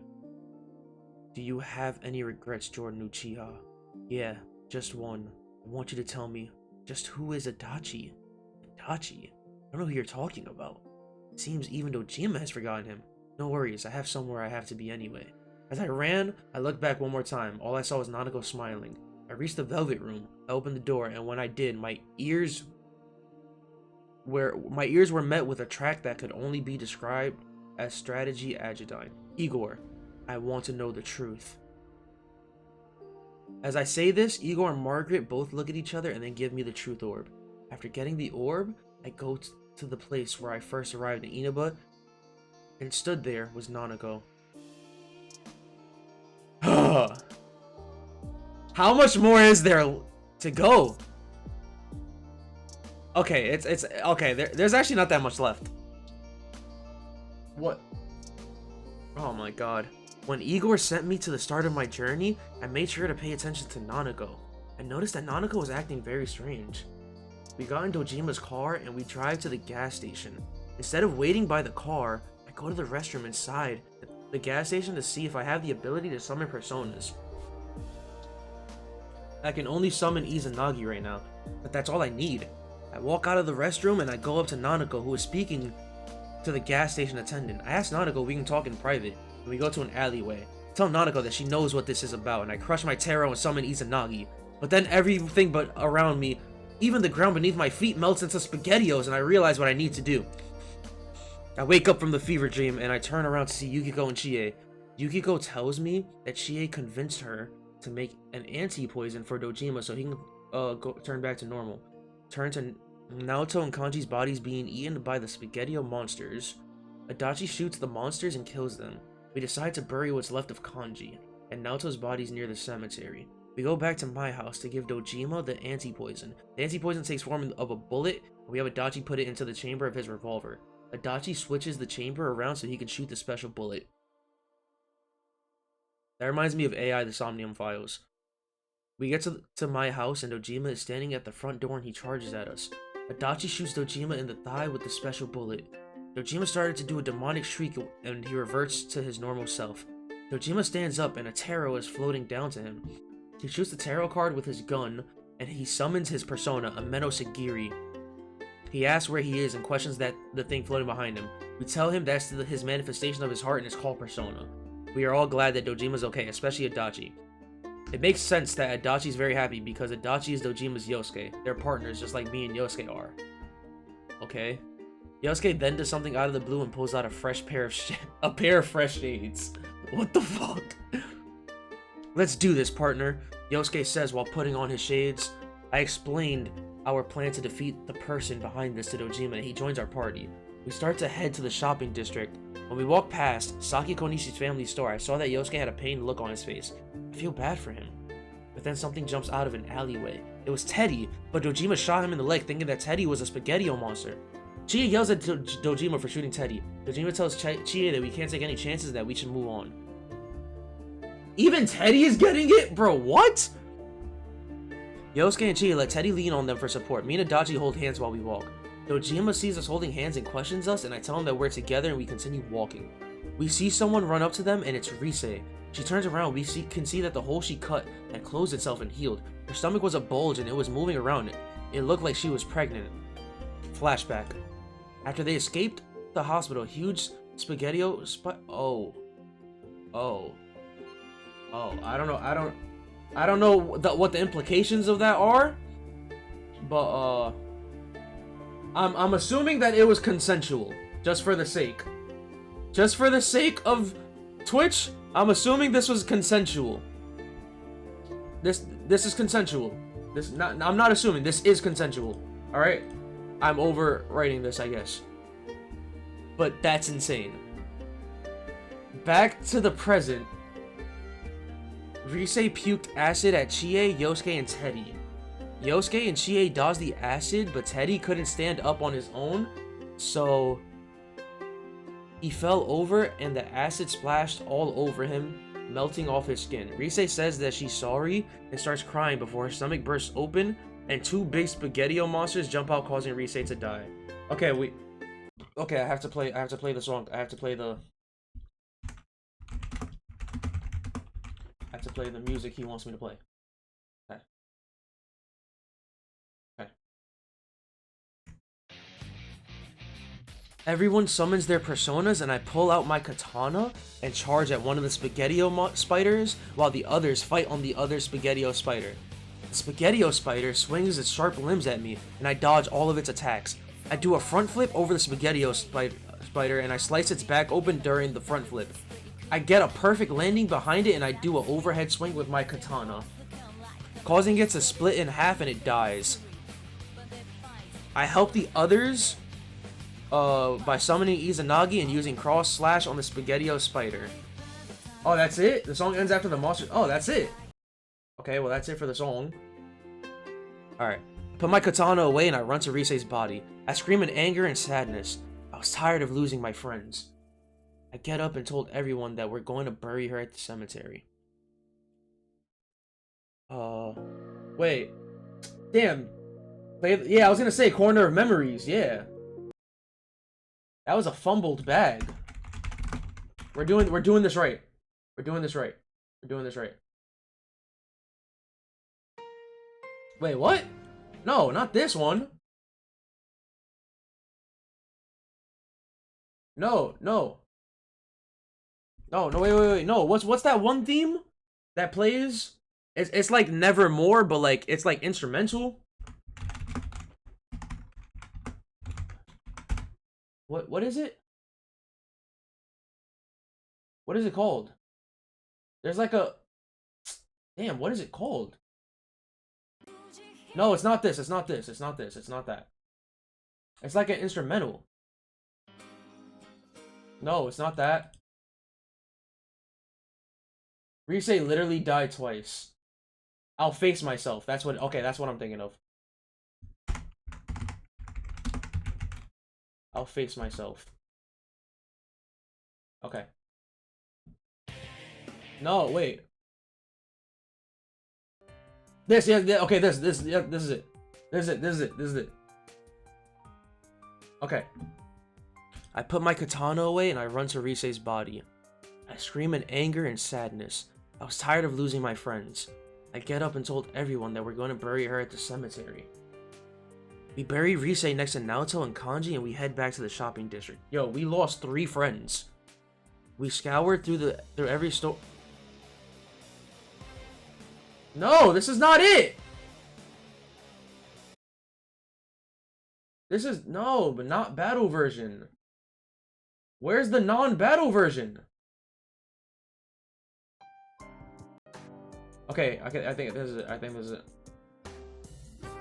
Do you have any regrets, Jordan Uchiha? Yeah, just one. I want you to tell me, just who is Adachi? Adachi? I don't know who you're talking about. It seems even Dojima has forgotten him. No worries, I have somewhere I have to be anyway. As I ran, I looked back one more time. All I saw was Nanako smiling. I reached the velvet room. I opened the door, and when I did, my ears were met with a track that could only be described as strategy adjutant. Igor, I want to know the truth. As I say this, Igor and Margaret both look at each other and then give me the truth orb. After getting the orb, I go to the place where I first arrived in Inaba, and stood there was Nanako. How much more is there to go? Okay, it's okay. There's actually not that much left. What? Oh my god. When Igor sent me to the start of my journey, I made sure to pay attention to Nanako. I noticed that Nanako was acting very strange. We got in Dojima's car and we drive to the gas station. Instead of waiting by the car, I go to the restroom inside the gas station to see if I have the ability to summon personas. I can only summon Izanagi right now, but that's all I need. I walk out of the restroom and I go up to Nanako, who is speaking to the gas station attendant. I ask Nanako if we can talk in private, and we go to an alleyway. I tell Nanako that she knows what this is about, and I crush my tarot and summon Izanagi. But then everything but around me, even the ground beneath my feet, melts into SpaghettiOs, and I realize what I need to do. I wake up from the fever dream, and I turn around to see Yukiko and Chie. Yukiko tells me that Chie convinced her to make an anti-poison for Dojima so he can turn back to normal. Turn to Naoto and Kanji's bodies being eaten by the SpaghettiO monsters. Adachi shoots the monsters and kills them. We decide to bury what's left of Kanji, and Naoto's body's near the cemetery. We go back to my house to give Dojima the anti-poison. The anti-poison takes form of a bullet, and we have Adachi put it into the chamber of his revolver. Adachi switches the chamber around so he can shoot the special bullet. That reminds me of AI the Somnium Files. We get to my house and Dojima is standing at the front door and he charges at us. Adachi shoots Dojima in the thigh with the special bullet. Dojima started to do a demonic shriek and he reverts to his normal self. Dojima stands up and a tarot is floating down to him. He shoots the tarot card with his gun and he summons his persona, Ameno Sagiri. He asks where he is and questions the thing floating behind him. We tell him that's his manifestation of his heart and his call persona. We are all glad that Dojima's okay, especially Adachi. It makes sense that Adachi's very happy because Adachi is Dojima's Yosuke. They're partners just like me and Yosuke are. Okay. Yosuke then does something out of the blue and pulls out a pair of fresh shades. What the fuck? Let's do this, partner, Yosuke says while putting on his shades. I explained our plan to defeat the person behind this to Dojima and he joins our party. We start to head to the shopping district. When we walk past Saki Konishi's family store, I saw that Yosuke had a pained look on his face. I feel bad for him. But then something jumps out of an alleyway. It was Teddy, but Dojima shot him in the leg thinking that Teddy was a SpaghettiO monster. Chie yells at Dojima for shooting Teddy. Dojima tells Chie that we can't take any chances, that we should move on. Even Teddy is getting it? Bro, what? Yosuke and Chie let Teddy lean on them for support. Me and Adachi hold hands while we walk. Dojima sees us holding hands and questions us, and I tell him that we're together and we continue walking. We see someone run up to them and it's Rise. She turns around, we can see that the hole she cut had closed itself and healed. Her stomach was a bulge and it was moving around. It looked like she was pregnant. Flashback. After they escaped the hospital, huge SpaghettiO I don't know what the implications of that are, but I'm assuming that it was consensual, just for the sake of Twitch. I'm assuming this was consensual. This is consensual. I'm not assuming, this is consensual. All right, I'm overwriting this, I guess. But that's insane. Back to the present. Rise puked acid at Chie, Yosuke, and Teddy. Yosuke and Chie dodged the acid, but Teddy couldn't stand up on his own, so he fell over and the acid splashed all over him, melting off his skin. Rise says that she's sorry and starts crying before her stomach bursts open and two big spaghetti-o monsters jump out, causing Rise to die. Okay, I have to play the song. I have to play the music he wants me to play. Okay. Okay. Everyone summons their personas and I pull out my katana and charge at one of the spaghetti-o spiders while the others fight on the other spaghetti-o spider. The spaghetti-o spider swings its sharp limbs at me and I dodge all of its attacks. I do a front flip over the spaghetti-o spider and I slice its back open during the front flip. I get a perfect landing behind it and I do an overhead swing with my katana, causing it to split in half and it dies. I help the others by summoning Izanagi and using cross slash on the spaghetti-o spider. Oh, that's it? The song ends after the monster. Oh, that's it. Okay, well that's it for the song. Alright. Put my katana away and I run to Rise's body. I scream in anger and sadness. I was tired of losing my friends. I get up and told everyone that we're going to bury her at the cemetery. Wait. Damn. Yeah, I was gonna say Corner of Memories, yeah. That was a fumbled bag. We're doing this right. We're doing this right. We're doing this right. Wait, what? No, not this one. No. No, wait. No, what's that one theme that plays? It's like Nevermore, but like it's like instrumental. What is it? What is it called? There's like a damn, what is it called? No, it's not this. It's not this. It's not this. It's not that. It's like an instrumental. No, it's not that. Rise literally died twice. I'll face myself. That's what. Okay, that's what I'm thinking of. I'll face myself. Okay. No, wait. This, yeah, okay, this is it. This is it. Okay. I put my katana away and I run to Rise's body. I scream in anger and sadness. I was tired of losing my friends. I get up and told everyone that we're going to bury her at the cemetery. We bury Rise next to Naoto and Kanji and we head back to the shopping district. Yo, we lost 3 friends. We scoured through every store. No, this is not it! This is, no, but not battle version. Where's the non-battle version? Okay, I think this is it. I think this is it.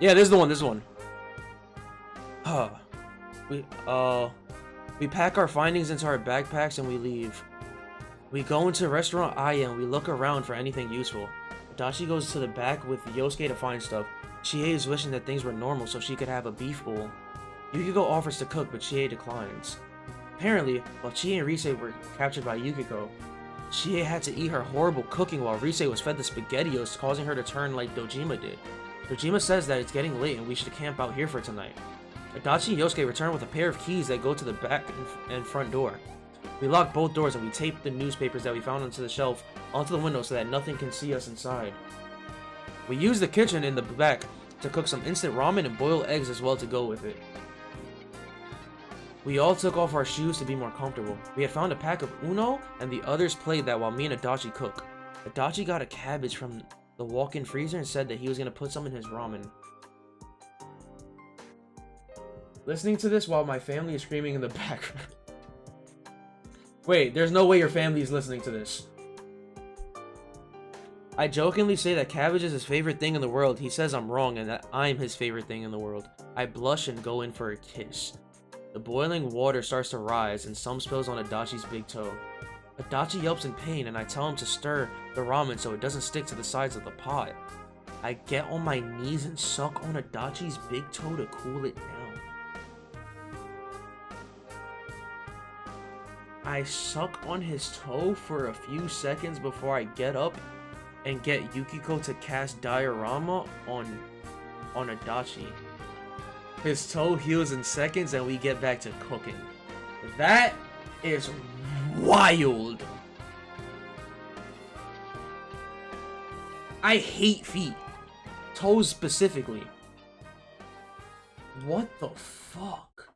Yeah, this is the one. This is the one. We pack our findings into our backpacks and we leave. We go into restaurant Aya and we look around for anything useful. Adachi goes to the back with Yosuke to find stuff. Chie is wishing that things were normal so she could have a beef bowl. Yukiko offers to cook, but Chie declines. Apparently, while Chie and Rise were captured by Yukiko, Chie had to eat her horrible cooking while Rise was fed the SpaghettiOs, causing her to turn like Dojima did. Dojima says that it's getting late and we should camp out here for tonight. Adachi and Yosuke return with a pair of keys that go to the back and front door. We lock both doors and we tape the newspapers that we found onto the shelf onto the window so that nothing can see us inside. We use the kitchen in the back to cook some instant ramen and boil eggs as well to go with it. We all took off our shoes to be more comfortable. We had found a pack of Uno and the others played that while me and Adachi cook. Adachi got a cabbage from the walk-in freezer and said that he was going to put some in his ramen. Listening to this while my family is screaming in the background. Wait, there's no way your family is listening to this. I jokingly say that cabbage is his favorite thing in the world. He says I'm wrong and that I'm his favorite thing in the world. I blush and go in for a kiss. The boiling water starts to rise and some spills on Adachi's big toe. Adachi yelps in pain and I tell him to stir the ramen so it doesn't stick to the sides of the pot. I get on my knees and suck on Adachi's big toe to cool it down. I suck on his toe for a few seconds before I get up and get Yukiko to cast diorama on Adachi. His toe heals in seconds and we get back to cooking. That is wild. I hate feet. Toes specifically. What the fuck?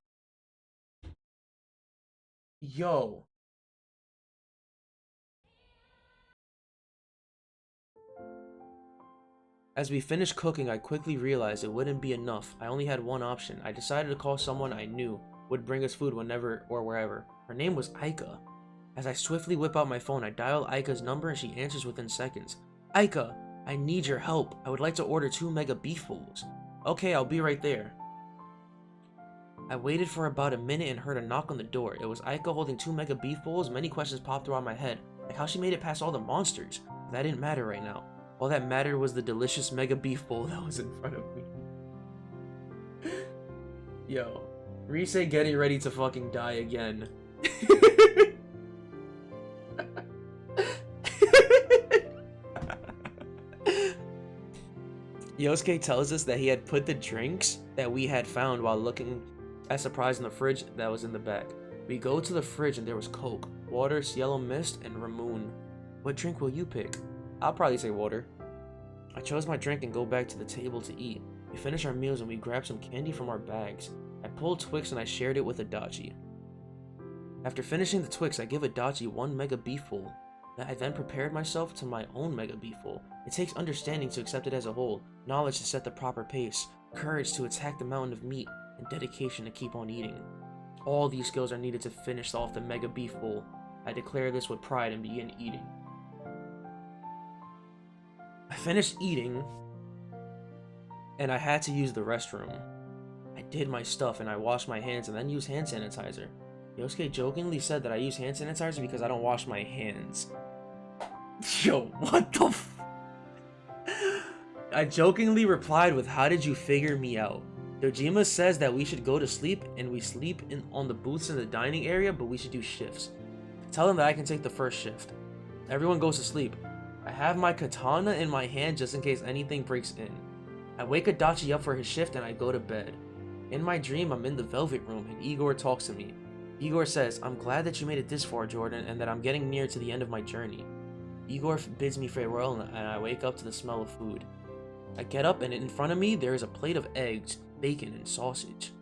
Yo. As we finished cooking, I quickly realized it wouldn't be enough. I only had one option. I decided to call someone I knew would bring us food whenever or wherever. Her name was Aika. As I swiftly whip out my phone, I dial Aika's number and she answers within seconds. Aika, I need your help. I would like to order 2 mega beef bowls. Okay, I'll be right there. I waited for about a minute and heard a knock on the door. It was Aika holding 2 mega beef bowls. Many questions popped through my head, like how she made it past all the monsters. But that didn't matter right now. All that mattered was the delicious mega beef bowl that was in front of me. Yo, Rise getting ready to fucking die again. Yosuke tells us that he had put the drinks that we had found while looking at surprise in the fridge that was in the back. We go to the fridge and there was Coke, water, Cielo Mist, and Ramoon. What drink will you pick? I'll probably say water. I chose my drink and go back to the table to eat. We finish our meals and we grab some candy from our bags. I pulled Twix and I shared it with Adachi. After finishing the Twix, I give Adachi 1 mega beef bowl. I then prepared myself to my own mega beef bowl. It takes understanding to accept it as a whole, knowledge to set the proper pace, courage to attack the mountain of meat, and dedication to keep on eating. All these skills are needed to finish off the mega beef bowl. I declare this with pride and begin eating. I finished eating, and I had to use the restroom. I did my stuff and I washed my hands and then used hand sanitizer. Yosuke jokingly said that I use hand sanitizer because I don't wash my hands. Yo, what the f- I jokingly replied with, how did you figure me out? Dojima says that we should go to sleep and we sleep on the booths in the dining area, but we should do shifts. Tell them that I can take the first shift. Everyone goes to sleep. I have my katana in my hand just in case anything breaks in. I wake Adachi up for his shift and I go to bed. In my dream, I'm in the Velvet Room and Igor talks to me. Igor says, I'm glad that you made it this far, Jordan, and that I'm getting near to the end of my journey. Igor bids me farewell and I wake up to the smell of food. I get up and in front of me there is a plate of eggs, bacon, and sausage.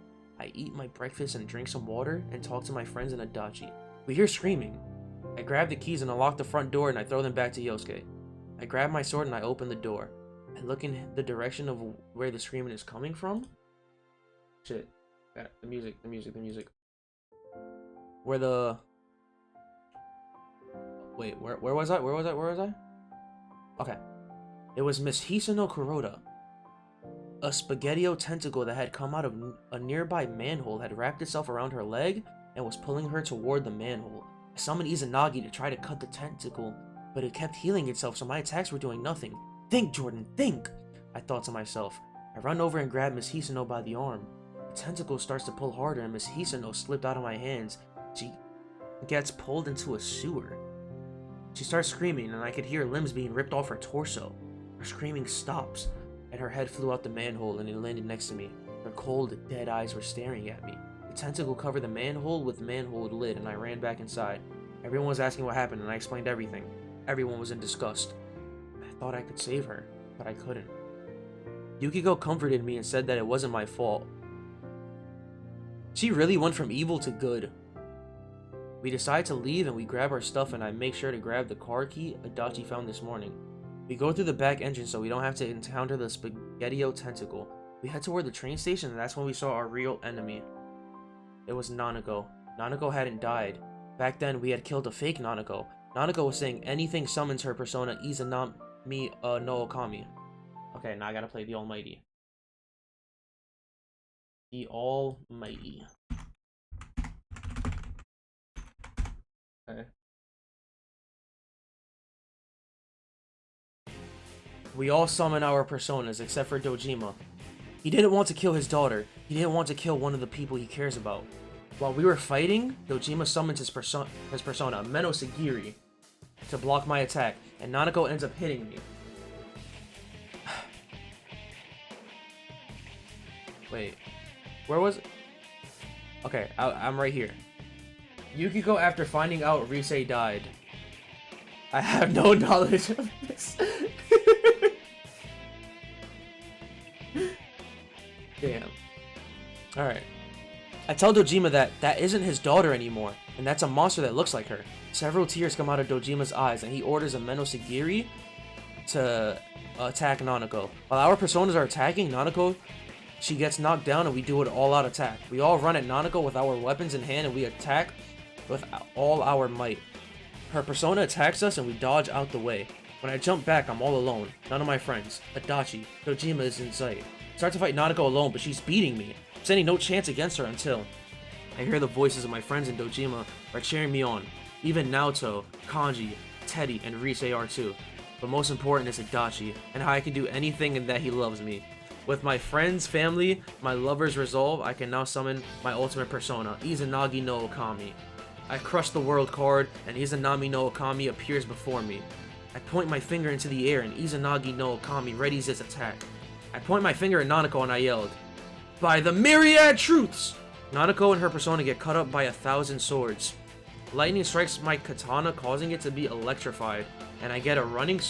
I eat my breakfast and drink some water and talk to my friends in Adachi. We hear screaming. I grab the keys and unlock the front door and I throw them back to Yosuke. I grab my sword and I open the door. I look in the direction of where the screaming is coming from. Shit. Yeah, the music. Where the... Wait, where was I? Okay. It was Miss Hisano Kuroda. A spaghettio tentacle that had come out of a nearby manhole had wrapped itself around her leg and was pulling her toward the manhole. I summoned Izanagi to try to cut the tentacle, but it kept healing itself, so my attacks were doing nothing. Think, Jordan, think! I thought to myself. I run over and grab Miss Hisano by the arm. The tentacle starts to pull harder and Miss Hisano slipped out of my hands. She gets pulled into a sewer. She starts screaming and I could hear limbs being ripped off her torso. Her screaming stops and her head flew out the manhole and it landed next to me. Her cold, dead eyes were staring at me. The tentacle covered the manhole with the manhole lid and I ran back inside. Everyone was asking what happened and I explained everything. Everyone was in disgust. I thought I could save her, but I couldn't. Yukiko comforted me and said that it wasn't my fault. She really went from evil to good. We decide to leave and we grab our stuff and I make sure to grab the car key Adachi found this morning. We go through the back entrance so we don't have to encounter the spaghettio tentacle. We head toward the train station and that's when we saw our real enemy. It was Nanako. Nanako hadn't died. Back then we had killed a fake Nanako. Nanako was saying anything summons her persona Izanami no Okami. Okay, now I gotta play the Almighty. The Almighty. Okay. We all summon our personas except for Dojima. He didn't want to kill his daughter. He didn't want to kill one of the people he cares about. While we were fighting, Dojima summons his persona, Meno Sagiri, to block my attack, and Nanako ends up hitting me. Wait, where was it? Okay, I'm right here. Yukiko, after finding out Rise died. I have no knowledge of this. Damn. Alright. I tell Dojima that that isn't his daughter anymore, and that's a monster that looks like her. Several tears come out of Dojima's eyes, and he orders a Meno Sagiri to attack Nanako. While our personas are attacking Nanako, she gets knocked down, and we do an all-out attack. We all run at Nanako with our weapons in hand, and we attack with all our might. Her persona attacks us, and we dodge out the way. When I jump back, I'm all alone. None of my friends. Adachi, Dojima is in sight. I start to fight Nanako alone, but she's beating me. I'm standing no chance against her until I hear the voices of my friends, and Dojima are cheering me on. Even Naoto, Kanji, Teddy, and Rise are too. But most important is Adachi, and how I can do anything and that he loves me. With my friends, family, my lover's resolve, I can now summon my ultimate persona, Izanagi no Okami. I crush the world card, and Izanami no Okami appears before me. I point my finger into the air, and Izanagi no Okami readies his attack. I point my finger at Nanako, and I yelled, "By the myriad truths!" Nanako and her persona get cut up by 1,000 swords. Lightning strikes my katana, causing it to be electrified, and I get a running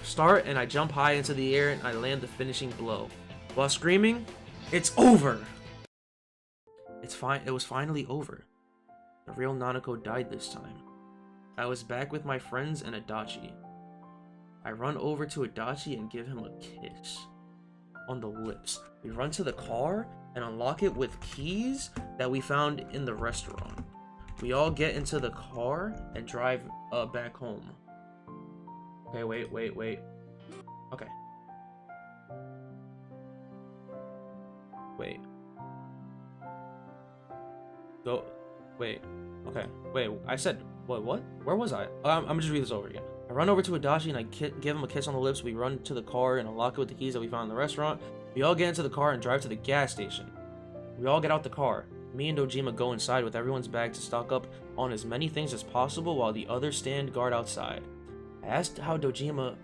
start, and I jump high into the air, and I land the finishing blow. While screaming, "It's over!" It was finally over. The real Nanako died this time. I was back with my friends and Adachi. I run over to Adachi and give him a kiss on the lips. We run to the car and unlock it with keys that we found in the restaurant. We all get into the car and drive back home. Okay, wait. Okay. Wait. Go. Wait. Okay. Wait. I said. What? Where was I? I'm gonna just read this over again. I run over to Adachi and I give him a kiss on the lips. We run to the car and unlock it with the keys that we found in the restaurant. We all get into the car and drive to the gas station. We all get out the car. Me and Dojima go inside with everyone's bag to stock up on as many things as possible while the others stand guard outside. I asked how Dojima.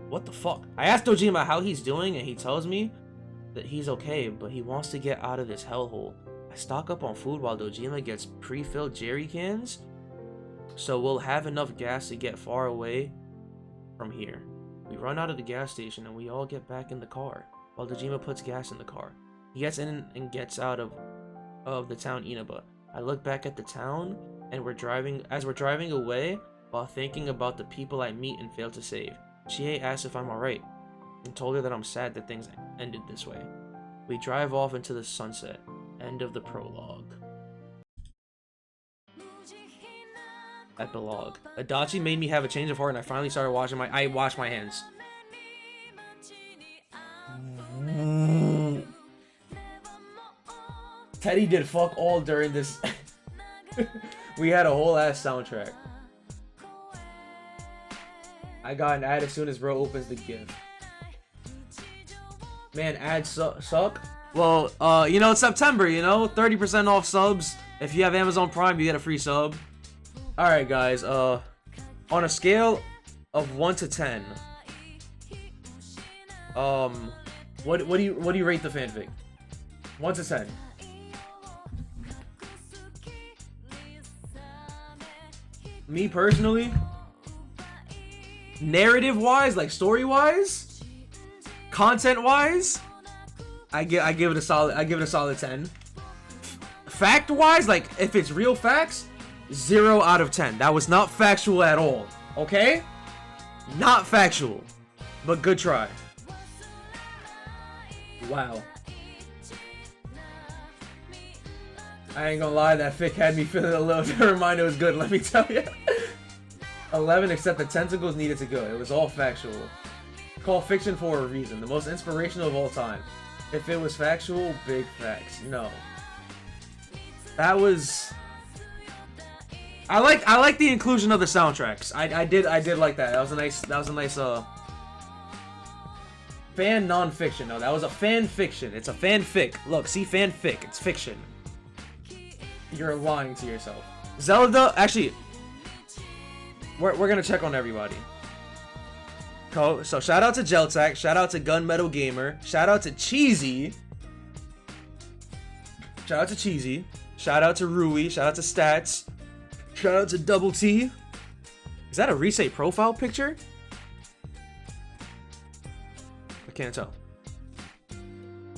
What the fuck? I asked Dojima how he's doing, and he tells me that he's okay, but he wants to get out of this hellhole. I stock up on food while Dojima gets pre-filled jerry cans, so we'll have enough gas to get far away from here. We run out of the gas station, and we all get back in the car, while Dojima puts gas in the car. He gets in and gets out of the town Inaba. I look back at the town, and we're driving away while thinking about the people I meet and fail to save. Chie asks if I'm alright, and told her that I'm sad that things ended this way. We drive off into the sunset. End of the prologue. Epilogue. Adachi made me have a change of heart, and I finally started washing my hands. Teddy did fuck all during this. We had a whole ass soundtrack. I got an ad as soon as bro opens the gift. Man, ads suck. Well, it's September, 30% off subs. If you have Amazon Prime, you get a free sub. Alright, guys, on a scale of 1 to 10, what do you rate the fanfic? 1 to 10. Me personally, narrative-wise, like story-wise, content-wise, I give it a solid 10. Fact-wise, like if it's real facts, 0 out of 10. That was not factual at all. Okay? Not factual, but good try. Wow. I ain't gonna lie, that fic had me feeling a little. The reminder was good, let me tell you. 11, except the tentacles needed to go. It was all factual. Called fiction for a reason. The most inspirational of all time. If it was factual, big facts. No. That was I like the inclusion of the soundtracks. I did like that. That was a nice fan non-fiction. No, that was a fan fiction. It's a fanfic. Look, see, fanfic. It's fiction. You're lying to yourself. Zelda, actually, we're gonna check on everybody. So shout out to Geltac, shout out to Gunmetal Gamer, shout out to Cheesy, shout out to Cheesy, shout out to Rui, shout out to Stats, shout out to Double T. Is that a Resay profile picture? I can't tell.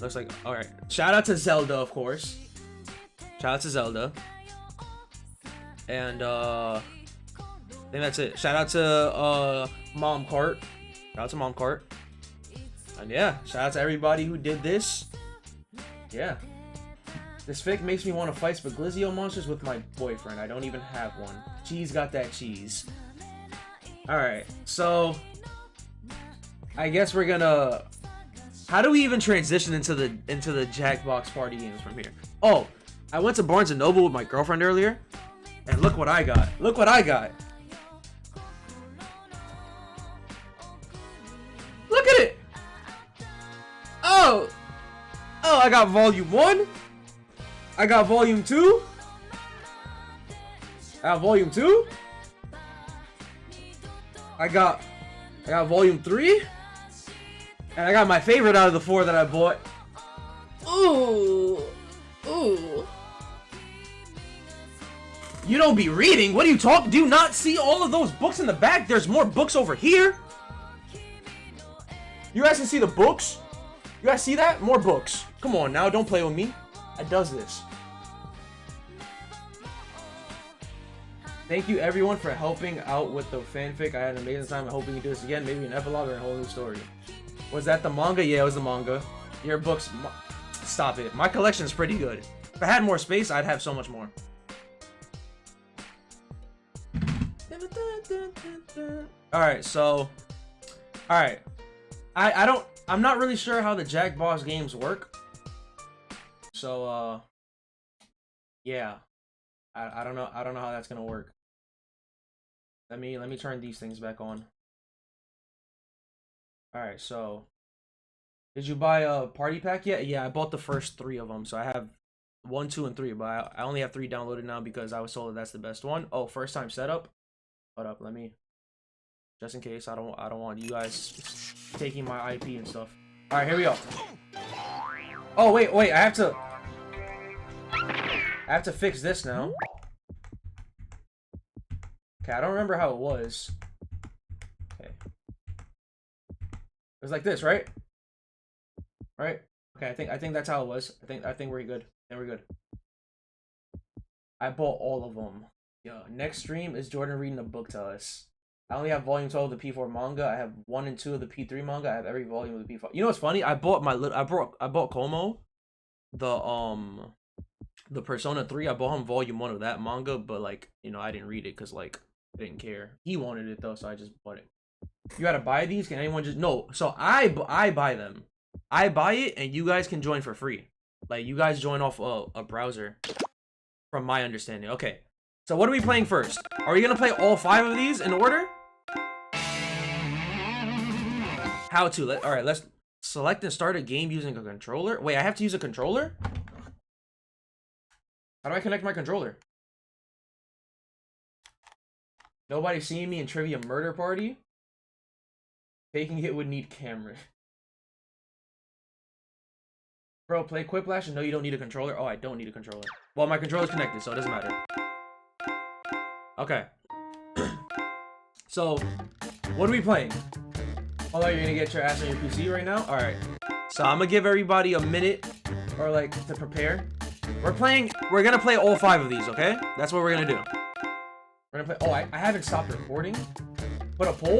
Looks like, alright. Shout out to Zelda, of course. Shout out to Zelda. And I think that's it. Shout out to Mom Cart. Shout out to Mom Cart. And yeah, shout out to everybody who did this. Yeah. This fic makes me want to fight Spaglizio monsters with my boyfriend. I don't even have one. Cheese got that cheese. Alright, so I guess we're gonna, how do we even transition into the Jackbox party games from here? Oh, I went to Barnes & Noble with my girlfriend earlier, and look what I got. Look what I got. Look at it. Oh, I got volume 1. I got volume 2. I got volume 2. I got volume 3. And I got my favorite out of the 4 that I bought. Ooh. Ooh. You don't be reading. What are you talking? Do you not see all of those books in the back? There's more books over here. You guys can see the books? You guys see that? More books. Come on now, don't play with me. I does this. Thank you everyone for helping out with the fanfic. I had an amazing time. I hope we can do this again. Maybe an epilogue or a whole new story. Was that the manga? Yeah, it was the manga. Your books... Stop it. My collection is pretty good. If I had more space, I'd have so much more. Alright, so... Alright. I'm not really sure how the Jackbox games work. So, yeah. I don't know how that's gonna work. Let me turn these things back on. Alright, so did you buy a party pack yet? Yeah, I bought the first 3 of them. So I have 1, 2, and 3, but I only have 3 downloaded now because I was told that that's the best one. Oh, first time setup. Hold up, let me, just in case I don't want you guys taking my IP and stuff. Alright, here we go. Oh wait, I have to fix this now. Okay, I don't remember how it was. Okay. It was like this, right? Right? Okay, I think that's how it was. I think we're good. Then we're good. I bought all of them. Yo, next stream is Jordan reading a book to us. I only have volume 12 of the P4 manga. I have 1 and 2 of the P3 manga. I have every volume of the P5. You know what's funny? I bought Como, the Persona 3. I bought him volume 1 of that manga, but like, you know, I didn't read it because like I didn't care. He wanted it though, so I just bought it. You gotta buy these? Can anyone just... No, so I buy them. I buy it and you guys can join for free. Like, you guys join off a browser, from my understanding. Okay, so what are we playing first? Are we gonna play all 5 of these in order? How to? Alright, let's select and start a game using a controller. Wait, I have to use a controller? How do I connect my controller? Nobody seeing me in Trivia Murder Party? Faking it would need camera. Bro, play Quiplash and no, you don't need a controller. Oh, I don't need a controller. Well, my controller's connected, so it doesn't matter. Okay. So, what are we playing? Oh, you're gonna get your ass on your PC right now? Alright. So, I'm gonna give everybody a minute, or like, to prepare. We're gonna play all 5 of these, okay? That's what we're gonna do. We're gonna play... Oh, I haven't stopped recording. Put a poll?